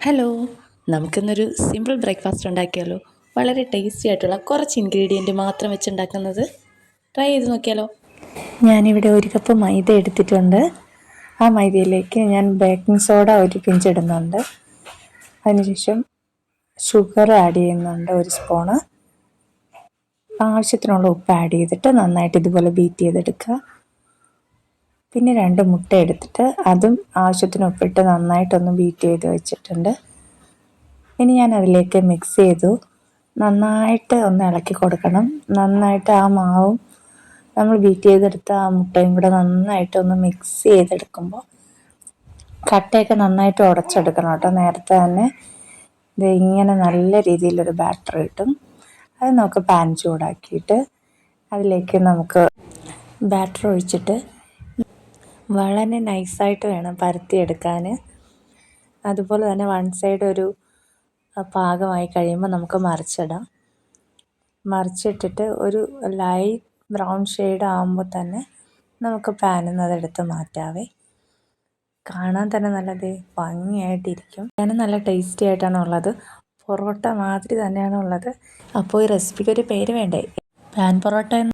Hello, നമുക്കിന്നൊരു simple breakfast ഉണ്ടാക്കിയാലോ? വളരെ ടേസ്റ്റി ആയിട്ടുള്ള കുറച്ച് ഇൻഗ്രീഡിയൻറ്റ് മാത്രം വെച്ചുണ്ടാക്കുന്നത്. ട്രൈ ചെയ്ത് നോക്കിയാലോ? ഞാനിവിടെ ഒരു കപ്പ് മൈദ എടുത്തിട്ടുണ്ട്. ആ മൈദയിലേക്ക് ഞാൻ ബേക്കിംഗ് സോഡ ഒരു പിഞ്ച് ഇടുന്നുണ്ട്. അതിനുശേഷം ഷുഗർ ആഡ് ചെയ്യുന്നുണ്ട്, ഒരു സ്പൂണ്. ആവശ്യത്തിനുള്ള ഉപ്പ് ആഡ് ചെയ്തിട്ട് നന്നായിട്ട് ഇതുപോലെ ബീറ്റ് ചെയ്തെടുക്കുക. പിന്നെ 2 മുട്ട എടുത്തിട്ട് അതും ആവശ്യത്തിന് ഉപ്പിട്ട് നന്നായിട്ടൊന്ന് ബീറ്റ് ചെയ്ത് വെച്ചിട്ടുണ്ട്. ഇനി ഞാൻ അതിലേക്ക് മിക്സ് ചെയ്തു. നന്നായിട്ട് ഒന്ന് ഇളക്കി കൊടുക്കണം. നന്നായിട്ട് ആ മാവും നമ്മൾ ബീറ്റ് ചെയ്തെടുത്ത ആ മുട്ടയും കൂടെ നന്നായിട്ടൊന്ന് മിക്സ് ചെയ്തെടുക്കുമ്പോൾ കട്ടയൊക്കെ നന്നായിട്ട് ഉടച്ചെടുക്കണം കേട്ടോ. നേരത്തെ തന്നെ ഇത് ഇങ്ങനെ നല്ല രീതിയിലൊരു ബാറ്റർ കിട്ടും. അത് നമുക്ക് പാൻ ചൂടാക്കിയിട്ട് അതിലേക്ക് നമുക്ക് ബാറ്റർ ഒഴിച്ചിട്ട് വളരെ നൈസായിട്ട് വേണം പരത്തിയെടുക്കാൻ. അതുപോലെ തന്നെ വൺ സൈഡ് ഒരു പാകമായി കഴിയുമ്പോൾ നമുക്ക് മറിച്ചിടാം. മറിച്ചിട്ടിട്ട് ഒരു ലൈറ്റ് ബ്രൗൺ ഷെയ്ഡ് ആകുമ്പോൾ തന്നെ നമുക്ക് പാനിൽ നിന്ന് അതെടുത്ത് മാറ്റാവേ. കാണാൻ തന്നെ നല്ല ഭംഗിയായിട്ടിരിക്കും. ഞാൻ നല്ല ടേസ്റ്റി ആയിട്ടാണ് ഉള്ളത്. പൊറോട്ട മാതിരി തന്നെയാണ് ഉള്ളത്. അപ്പോൾ ഈ റെസിപ്പിക്ക് ഒരു പേര് വേണ്ടേ? പാൻ പൊറോട്ട